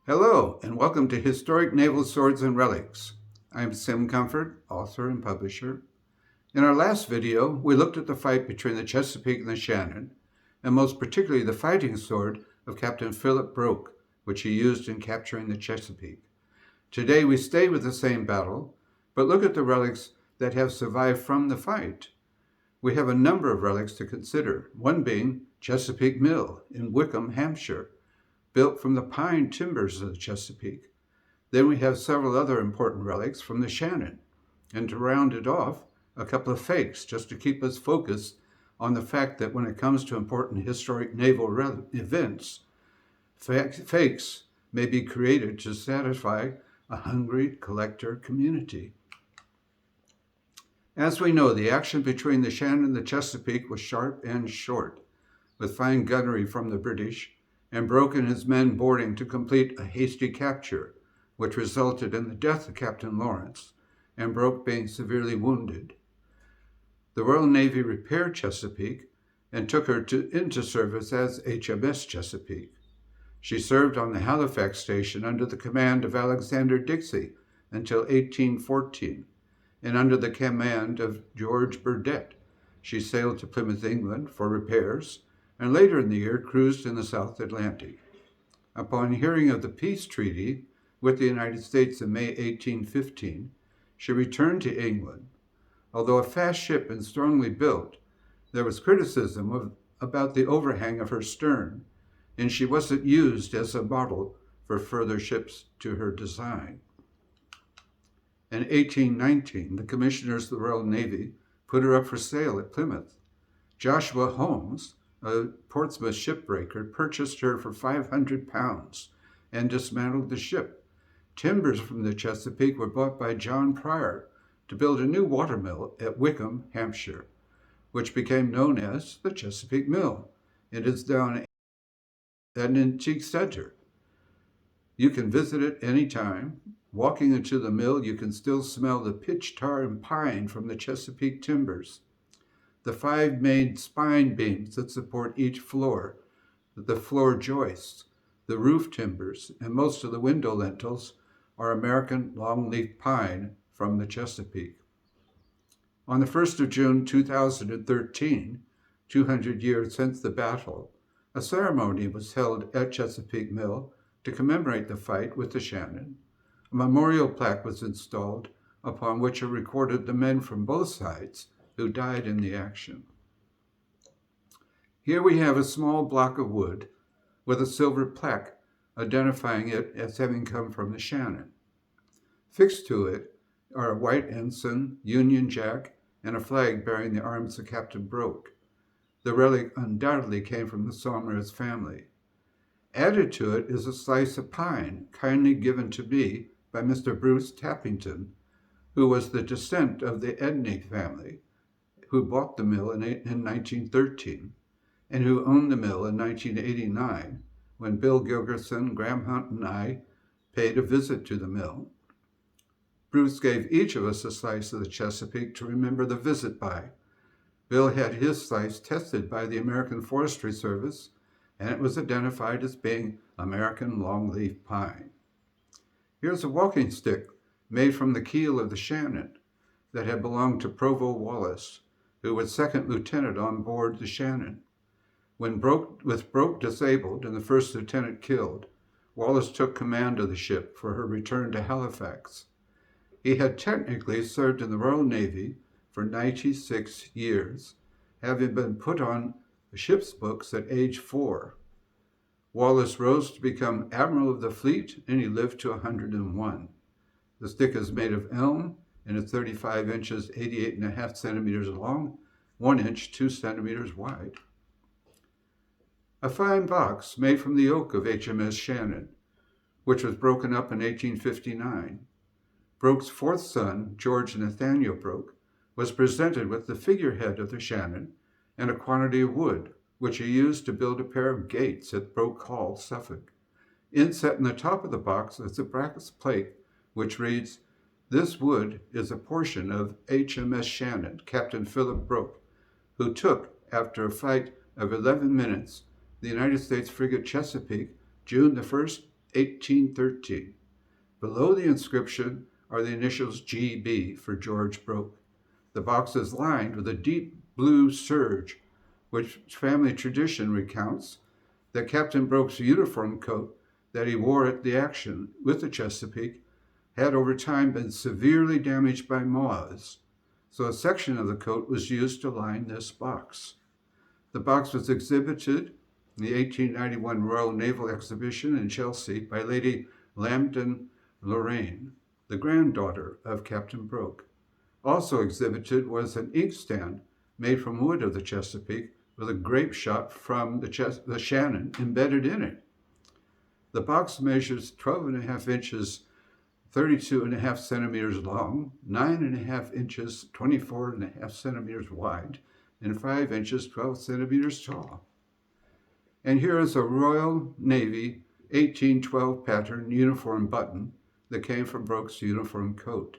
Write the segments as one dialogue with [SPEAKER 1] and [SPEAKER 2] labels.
[SPEAKER 1] Hello, and welcome to Historic Naval Swords and Relics. I'm Sim Comfort, author and publisher. In our last video, we looked at the fight between the Chesapeake and the Shannon, and most particularly the fighting sword of Captain Philip Broke, which he used in capturing the Chesapeake. Today we stay with the same battle, but look at the relics that have survived from the fight. We have a number of relics to consider, one being Chesapeake Mill in Wickham, Hampshire, built from the pine timbers of the Chesapeake. Then we have several other important relics from the Shannon. And to round it off, a couple of fakes, just to keep us focused on the fact that when it comes to important historic naval events, fakes may be created to satisfy a hungry collector community. As we know, the action between the Shannon and the Chesapeake was sharp and short, with fine gunnery from the British, and Broke and his men boarding to complete a hasty capture, which resulted in the death of Captain Lawrence, and Broke being severely wounded. The Royal Navy repaired Chesapeake and took her into service as HMS Chesapeake. She served on the Halifax station under the command of Alexander Dixie until 1814, and under the command of George Burdett. She sailed to Plymouth, England for repairs, and later in the year cruised in the South Atlantic. Upon hearing of the peace treaty with the United States in May 1815, she returned to England. Although a fast ship and strongly built, there was criticism about the overhang of her stern, and she wasn't used as a model for further ships to her design. In 1819, the commissioners of the Royal Navy put her up for sale at Plymouth. Joshua Holmes, a Portsmouth shipbreaker, purchased her for £500 and dismantled the ship. Timbers from the Chesapeake were bought by John Pryor to build a new watermill at Wickham, Hampshire, which became known as the Chesapeake Mill. It is down at an antique center. You can visit it anytime. Walking into the mill, you can still smell the pitch, tar, and pine from the Chesapeake timbers. The 5 main spine beams that support each floor, the floor joists, the roof timbers, and most of the window lintels are American longleaf pine from the Chesapeake. On the 1st of June 2013, 200 years since the battle, a ceremony was held at Chesapeake Mill to commemorate the fight with the Shannon. A memorial plaque was installed upon which are recorded the men from both sides who died in the action. Here we have a small block of wood with a silver plaque identifying it as having come from the Shannon. Fixed to it are a white ensign, Union Jack, and a flag bearing the arms of Captain Broke. The relic undoubtedly came from the Somers family. Added to it is a slice of pine kindly given to me by Mr. Bruce Tappington, who was the descent of the Edney family, who bought the mill in 1913, and who owned the mill in 1989, when Bill Gilgerson, Graham Hunt, and I paid a visit to the mill. Bruce gave each of us a slice of the Chesapeake to remember the visit by. Bill had his slice tested by the American Forestry Service, and it was identified as being American longleaf pine. Here's a walking stick made from the keel of the Shannon that had belonged to Provost Wallace, who was second lieutenant on board the Shannon. With Broke disabled and the first lieutenant killed, Wallace took command of the ship for her return to Halifax. He had technically served in the Royal Navy for 96 years, having been put on the ship's books at age 4. Wallace rose to become Admiral of the Fleet, and he lived to 101. The stick is made of elm and is 35 inches, 88.5 centimeters long, 1 inch, 2 centimeters wide. A fine box made from the oak of HMS Shannon, which was broken up in 1859. Broke's 4th son, George Nathaniel Broke, was presented with the figurehead of the Shannon and a quantity of wood, which he used to build a pair of gates at Broke Hall, Suffolk. Inset in the top of the box is a brass plate which reads, "This wood is a portion of HMS Shannon, Captain Philip Broke, who took, after a fight of 11 minutes, the United States frigate Chesapeake, June the 1st, 1813. Below the inscription are the initials GB for George Broke. The box is lined with a deep blue serge, which family tradition recounts that Captain Broke's uniform coat that he wore at the action with the Chesapeake had over time been severely damaged by moths, so a section of the coat was used to line this box. The box was exhibited in the 1891 Royal Naval Exhibition in Chelsea by Lady Lambton Lorraine, the granddaughter of Captain Broke. Also exhibited was an inkstand made from wood of the Chesapeake with a grape shot from the Shannon embedded in it. The box measures 12.5 inches, 32.5 centimeters long, 9.5 inches, 24.5 centimeters wide, and 5 inches, 12 centimeters tall. And here is a Royal Navy 1812 pattern uniform button that came from Broke's uniform coat.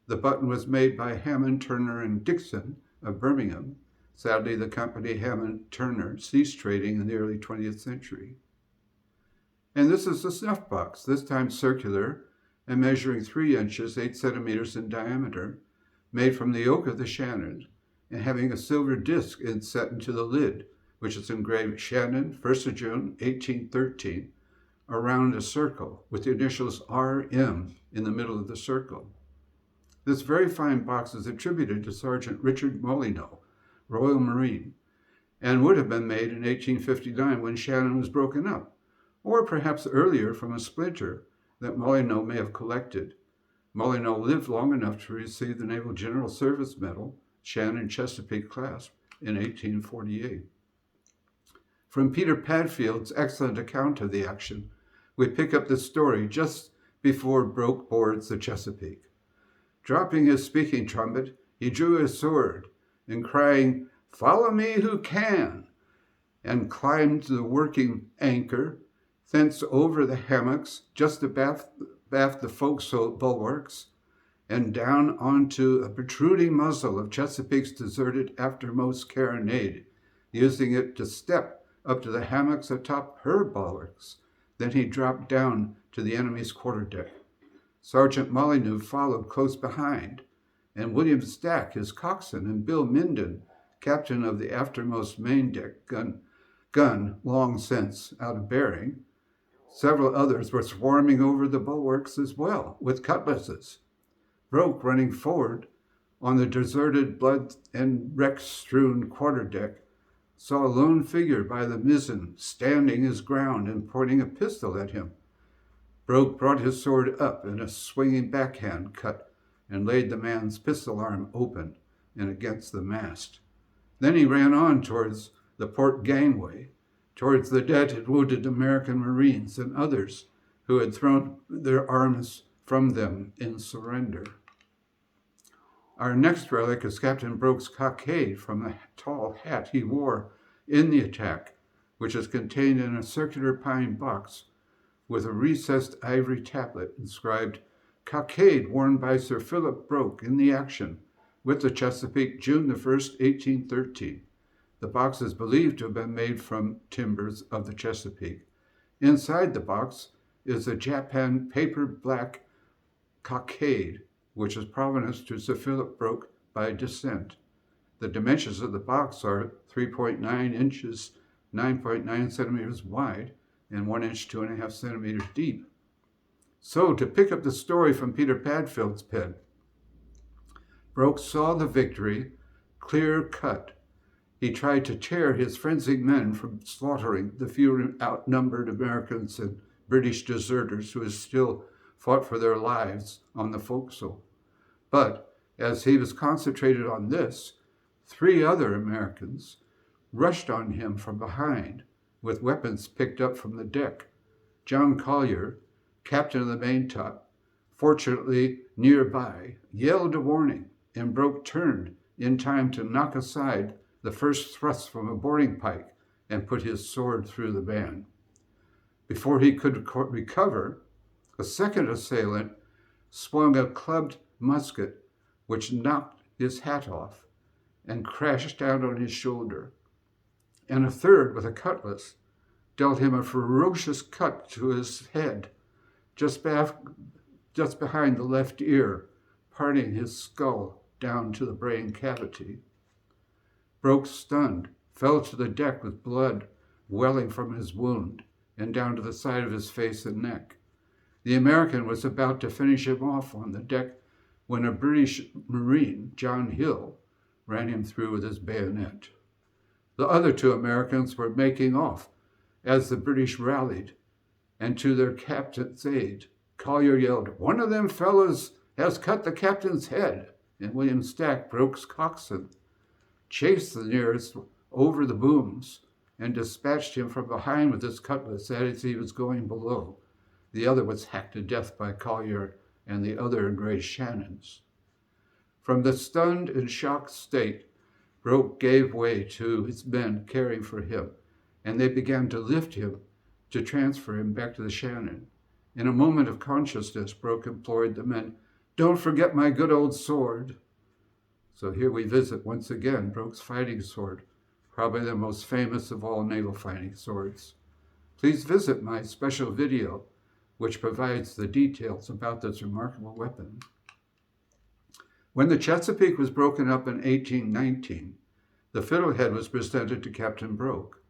[SPEAKER 1] The button was made by Hammond, Turner, and Dixon of Birmingham. Sadly, the company Hammond Turner ceased trading in the early 20th century. And this is the snuff box, this time circular and measuring 3 inches, 8 centimeters in diameter, made from the oak of the Shannon and having a silver disc inset into the lid, which is engraved Shannon, 1st of June, 1813, around a circle with the initials RM in the middle of the circle. This very fine box is attributed to Sergeant Richard Molyneux, Royal Marine, and would have been made in 1859 when Shannon was broken up, or perhaps earlier from a splinter that Molyneux may have collected. Molyneux lived long enough to receive the Naval General Service Medal, Shannon Chesapeake class, in 1848. From Peter Padfield's excellent account of the action, we pick up the story just before Broke boards the Chesapeake. Dropping his speaking trumpet, he drew his sword, and crying, "Follow me who can," and climbed the working anchor, thence over the hammocks, just abaft the forecastle bulwarks, and down onto a protruding muzzle of Chesapeake's deserted aftermost carronade, using it to step up to the hammocks atop her bulwarks. Then he dropped down to the enemy's quarterdeck. Sergeant Molyneux followed close behind, and William Stack, his coxswain, and Bill Minden, captain of the aftermost main deck gun long since out of bearing. Several others were swarming over the bulwarks as well, with cutlasses. Broke, running forward on the deserted, blood and wreck-strewn quarterdeck, saw a lone figure by the mizzen, standing his ground and pointing a pistol at him. Broke brought his sword up in a swinging backhand cut and laid the man's pistol arm open and against the mast. Then he ran on towards the port gangway, towards the dead and wounded American Marines and others who had thrown their arms from them in surrender. Our next relic is Captain Broke's cockade from the tall hat he wore in the attack, which is contained in a circular pine box with a recessed ivory tablet inscribed, "Cockade worn by Sir Philip Broke in the action with the Chesapeake, June the 1st, 1813. The box is believed to have been made from timbers of the Chesapeake. Inside the box is a Japan paper black cockade, which is provenance to Sir Philip Broke by descent. The dimensions of the box are 3.9 inches, 9.9 centimeters wide, and 1 inch, 2.5 centimeters deep. So, to pick up the story from Peter Padfield's pen, Broke saw the victory clear cut. He tried to tear his frenzied men from slaughtering the few outnumbered Americans and British deserters who still fought for their lives on the forecastle. But as he was concentrated on this, 3 other Americans rushed on him from behind with weapons picked up from the deck. John Collier, captain of the maintop, fortunately nearby, yelled a warning, and Broke turned in time to knock aside the first thrust from a boarding pike and put his sword through the man. Before he could recover, a second assailant swung a clubbed musket, which knocked his hat off and crashed down on his shoulder. And a third, with a cutlass, dealt him a ferocious cut to his head just, just behind the left ear, parting his skull down to the brain cavity. Broke stunned, fell to the deck with blood welling from his wound and down to the side of his face and neck. The American was about to finish him off on the deck when a British Marine, John Hill, ran him through with his bayonet. The other two Americans were making off as the British rallied, and to their captain's aid, Collier yelled, "One of them fellows has cut the captain's head," and William Stack, Broke's coxswain, chased the nearest over the booms and dispatched him from behind with his cutlass as he was going below. The other was hacked to death by Collier and the other engaged Shannons. From the stunned and shocked state, Broke gave way to his men caring for him, and they began to lift him to transfer him back to the Shannon. In a moment of consciousness, Broke implored the men, "Don't forget my good old sword." So here we visit once again Broke's fighting sword, probably the most famous of all naval fighting swords. Please visit my special video, which provides the details about this remarkable weapon. When the Chesapeake was broken up in 1819, the fiddlehead was presented to Captain Broke.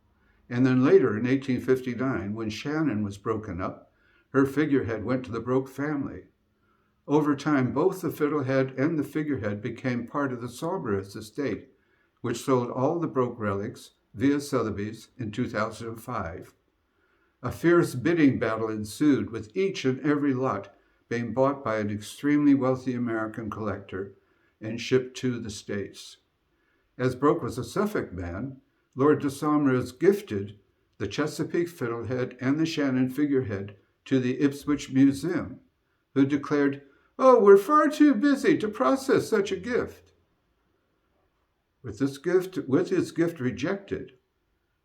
[SPEAKER 1] And then later in 1859, when Shannon was broken up, her figurehead went to the Broke family. Over time, both the fiddlehead and the figurehead became part of the Sawgraves estate, which sold all the Broke relics via Sotheby's in 2005. A fierce bidding battle ensued, with each and every lot being bought by an extremely wealthy American collector and shipped to the States. As Broke was a Suffolk man, Lord de Somers gifted the Chesapeake fiddlehead and the Shannon figurehead to the Ipswich Museum, who declared, "Oh, we're far too busy to process such a gift." With his gift rejected,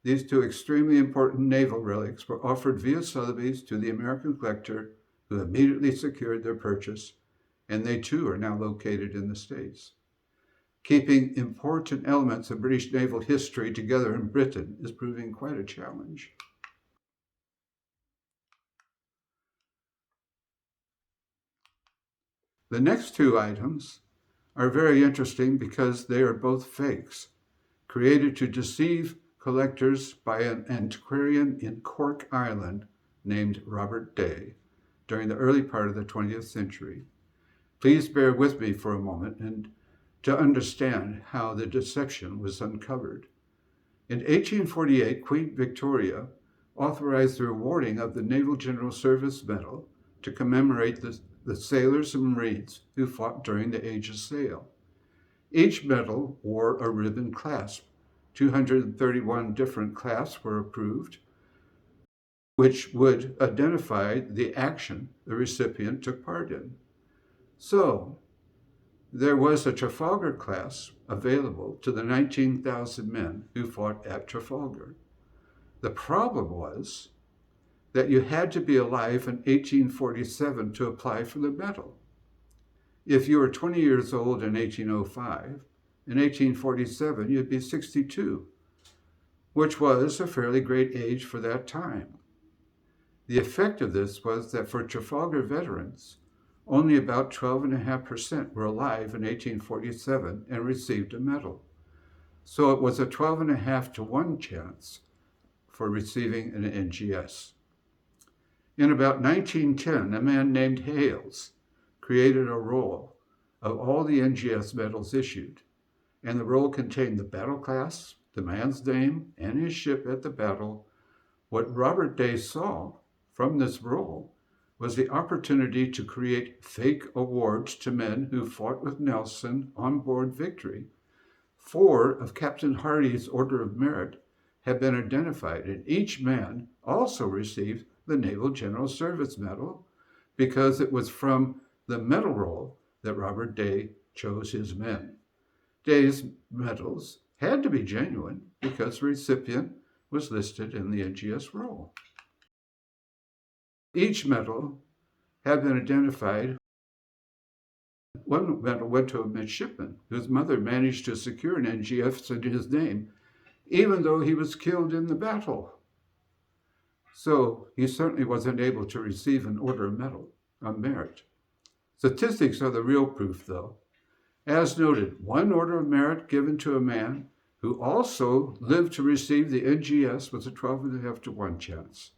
[SPEAKER 1] these two extremely important naval relics were offered via Sotheby's to the American collector, who immediately secured their purchase, and they too are now located in the States. Keeping important elements of British naval history together in Britain is proving quite a challenge. The next two items are very interesting because they are both fakes, created to deceive collectors by an antiquarian in Cork, Ireland, named Robert Day, during the early part of the 20th century. Please bear with me for a moment and to understand how the deception was uncovered. In 1848, Queen Victoria authorized the awarding of the Naval General Service Medal to commemorate the sailors and Marines who fought during the Age of Sail. Each medal wore a ribbon clasp. 231 different clasps were approved, which would identify the action the recipient took part in. So, there was a Trafalgar class available to the 19,000 men who fought at Trafalgar. The problem was that you had to be alive in 1847 to apply for the medal. If you were 20 years old in 1805, in 1847 you'd be 62, which was a fairly great age for that time. The effect of this was that for Trafalgar veterans, only about 12.5% were alive in 1847 and received a medal. So it was a 12.5 to 1 chance for receiving an NGS. In about 1910, a man named Hales created a roll of all the NGS medals issued, and the roll contained the battle class, the man's name, and his ship at the battle. What Robert Day saw from this roll was the opportunity to create fake awards to men who fought with Nelson on board Victory. 4 of Captain Hardy's Order of Merit had been identified, and each man also received the Naval General Service Medal because it was from the medal roll that Robert Day chose his men. Day's medals had to be genuine because the recipient was listed in the NGS roll. Each medal had been identified. One medal went to a midshipman whose mother managed to secure an NGS in his name, even though he was killed in the battle. So he certainly wasn't able to receive an Order of Merit. Statistics are the real proof, though. As noted, one Order of Merit given to a man who also lived to receive the NGS was a 12.5 to 1 chance.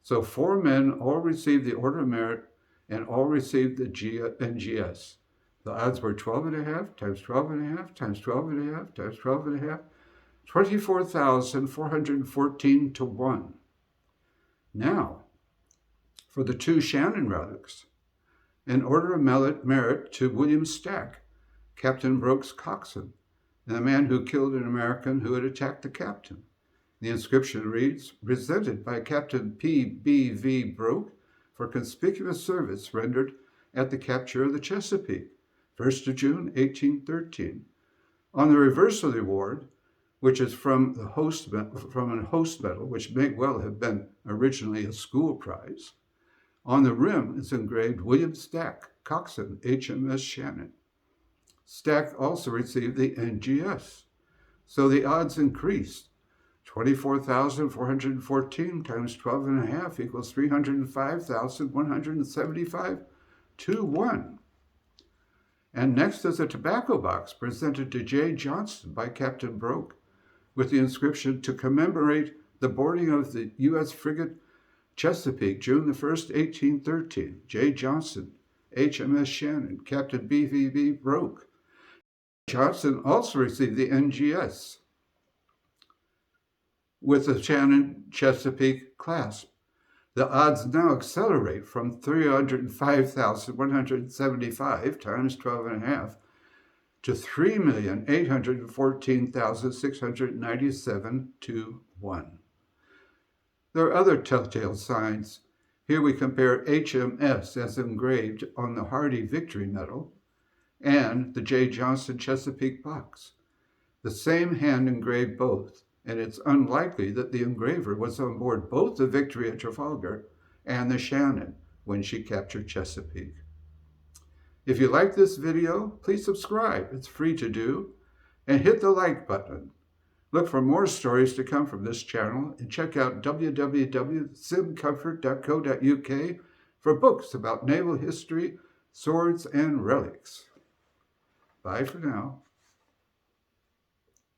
[SPEAKER 1] So 4 men all received the Order of Merit and all received the NGS. The odds were 12.5 times 12.5 times 12.5 times 12.5, 24,414 to 1. Now, for the 2 Shannon relics, an Order of Merit to William Stack, Captain Broke's coxswain, the man who killed an American who had attacked the captain. The inscription reads, presented by Captain P.B.V. Broke for conspicuous service rendered at the capture of the Chesapeake, 1st of June, 1813. On the reverse of the award, which is from a host medal, which may well have been originally a school prize, on the rim is engraved William Stack, coxswain, HMS Shannon. Stack also received the NGS, so the odds increased. 24,414 times 12.5 equals 305,175 to 1. And next is a tobacco box presented to J. Johnston by Captain Broke with the inscription to commemorate the boarding of the U.S. frigate Chesapeake, June the 1st, 1813. J. Johnston, HMS Shannon, Captain B.V.B. Broke. Johnston also received the NGS with the Shannon Chesapeake clasp. The odds now accelerate from 305,175 times 12.5 to 3,814,697 to 1. There are other telltale signs. Here we compare HMS as engraved on the Hardy Victory Medal and the J. Johnston Chesapeake box. The same hand engraved both, and it's unlikely that the engraver was on board both the Victory at Trafalgar and the Shannon when she captured Chesapeake. If you like this video, please subscribe. It's free to do. And hit the like button. Look for more stories to come from this channel and check out www.simcomfort.co.uk for books about naval history, swords, and relics. Bye for now.